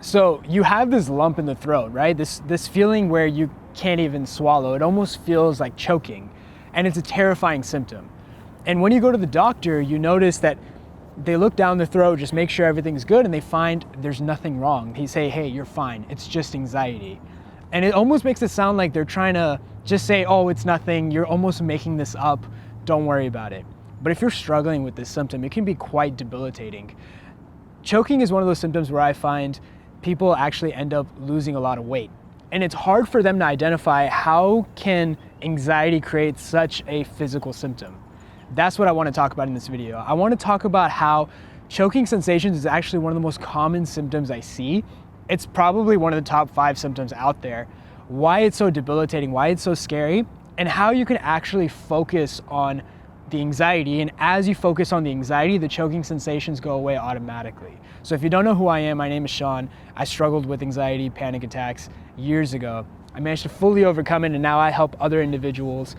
So you have this lump in the throat, right? This feeling where you can't even swallow. It almost feels like choking, and it's a terrifying symptom. And when you go to the doctor, you notice that they look down the throat, just make sure everything's good, and they find there's nothing wrong. They say, hey, you're fine. It's just anxiety. And it almost makes it sound like they're trying to just say, oh, it's nothing. You're almost making this up. Don't worry about it. But if you're struggling with this symptom, it can be quite debilitating. Choking is one of those symptoms where I find people actually end up losing a lot of weight. And it's hard for them to identify how can anxiety create such a physical symptom. That's what I want to talk about in this video. I want to talk about how choking sensations is actually one of the most common symptoms I see. It's probably one of the top 5 symptoms out there, why it's so debilitating, why it's so scary, and how you can actually focus on the anxiety. And as you focus on the anxiety, the choking sensations go away automatically. So if you don't know who I am, my name is Shaan. I struggled with anxiety, panic attacks years ago. I managed to fully overcome it, and now I help other individuals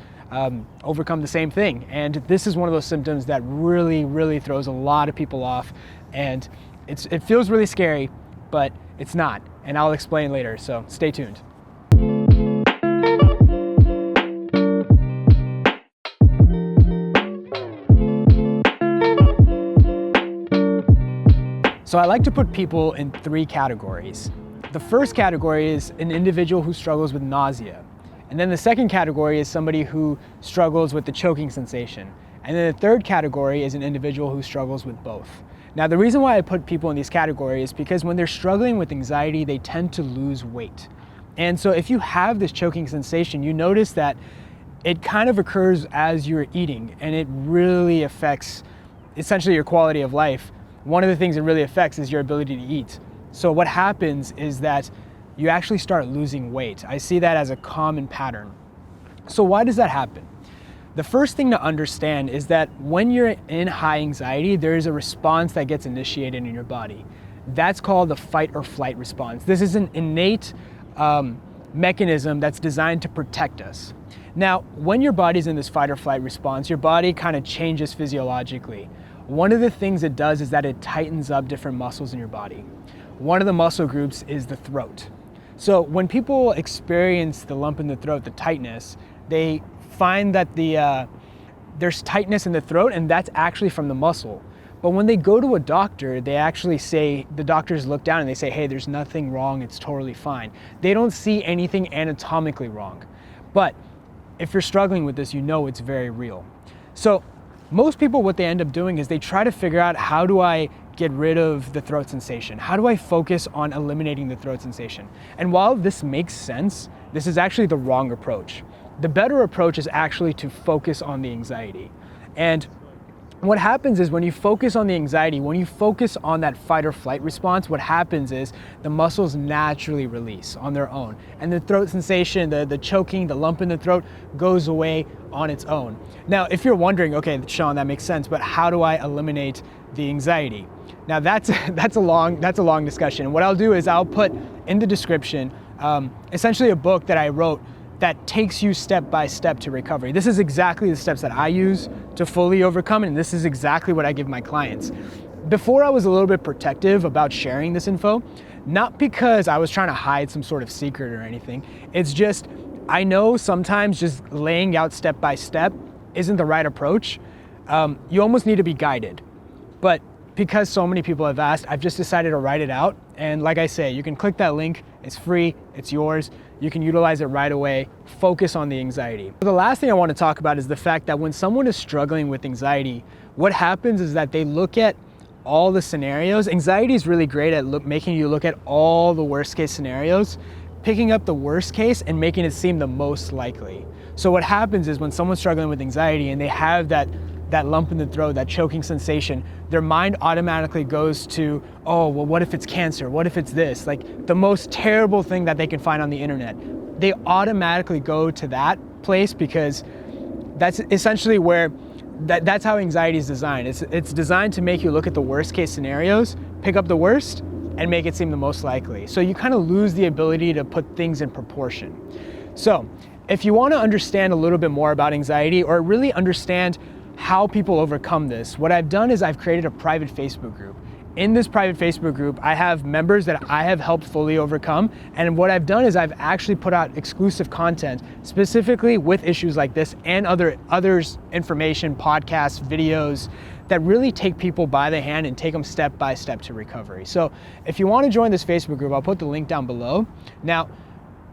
overcome the same thing. And this is one of those symptoms that really throws a lot of people off. And it feels really scary, but it's not. And I'll explain later, so stay tuned. So I like to put people in 3 categories. The first category is an individual who struggles with nausea. And then the second category is somebody who struggles with the choking sensation. And then the third category is an individual who struggles with both. Now, the reason why I put people in these categories is because when they're struggling with anxiety, they tend to lose weight. And so if you have this choking sensation, you notice that it kind of occurs as you're eating, and it really affects essentially your quality of life. One of the things it really affects is your ability to eat. So what happens is that you actually start losing weight. I see that as a common pattern. So why does that happen? The first thing to understand is that when you're in high anxiety, there is a response that gets initiated in your body. That's called the fight or flight response. This is an innate mechanism that's designed to protect us. Now, when your body's in this fight or flight response, your body kind of changes physiologically. One of the things it does is that it tightens up different muscles in your body. One of the muscle groups is the throat. So when people experience the lump in the throat, the tightness, they find that there's tightness in the throat, and that's actually from the muscle. But when they go to a doctor, they actually say, the doctors look down and they say, hey, there's nothing wrong, it's totally fine. They don't see anything anatomically wrong. But if you're struggling with this, you know it's very real. So most people, what they end up doing is they try to figure out, how do I get rid of the throat sensation? How do I focus on eliminating the throat sensation? And while this makes sense, this is actually the wrong approach. The better approach is actually to focus on the anxiety. And what happens is when you focus on the anxiety, when you focus on that fight or flight response, what happens is the muscles naturally release on their own. And the throat sensation, the choking, the lump in the throat goes away on its own. Now, if you're wondering, okay, Shaan, that makes sense, but how do I eliminate the anxiety? Now that's a long discussion. And what I'll do is I'll put in the description essentially a book that I wrote that takes you step by step to recovery. This is exactly the steps that I use to fully overcome it, and this is exactly what I give my clients. Before, I was a little bit protective about sharing this info, not because I was trying to hide some sort of secret or anything. It's just, I know sometimes just laying out step by step isn't the right approach. You almost need to be guided. But because so many people have asked, I've just decided to write it out. And like I say, you can click that link, it's free, it's yours. You can utilize it right away, focus on the anxiety. The last thing I want to talk about is the fact that when someone is struggling with anxiety, what happens is that they look at all the scenarios. Anxiety is really great at making you look at all the worst case scenarios, picking up the worst case and making it seem the most likely. So what happens is when someone's struggling with anxiety and they have that lump in the throat, that choking sensation, their mind automatically goes to, oh, well, what if it's cancer? What if it's this? Like the most terrible thing that they can find on the internet. They automatically go to that place because that's essentially where, that's how anxiety is designed. It's designed to make you look at the worst case scenarios, pick up the worst, and make it seem the most likely. So you kind of lose the ability to put things in proportion. So if you want to understand a little bit more about anxiety or really understand how people overcome this, what I've done is I've created a private Facebook group. in this private Facebook group, I have members that I have helped fully overcome. And what I've done is I've actually put out exclusive content specifically with issues like this and others information, podcasts, videos that really take people by the hand and take them step by step to recovery. So if you want to join this Facebook group, I'll put the link down below. Now,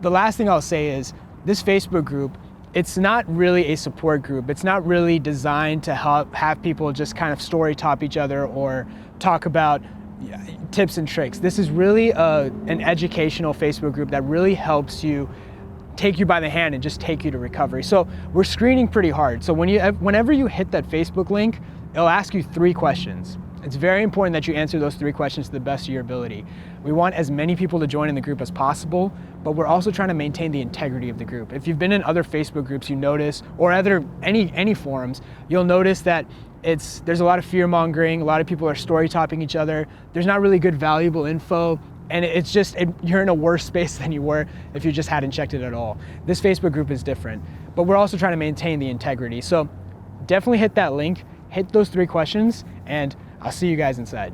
the last thing I'll say is this Facebook group, it's not really a support group. It's not really designed to have people just kind of story top each other or talk about tips and tricks. This is really an educational Facebook group that really helps you take you by the hand and just take you to recovery. So we're screening pretty hard. So whenever you hit that Facebook link, it'll ask you 3 questions. It's very important that you answer those 3 questions to the best of your ability. We want as many people to join in the group as possible, but we're also trying to maintain the integrity of the group. If you've been in other Facebook groups, you notice, or any forums, you'll notice that there's a lot of fear mongering, a lot of people are story topping each other, there's not really good valuable info, and you're in a worse space than you were if you just hadn't checked it at all. This Facebook group is different, but we're also trying to maintain the integrity. So definitely hit that link, hit those 3 questions, and I'll see you guys inside.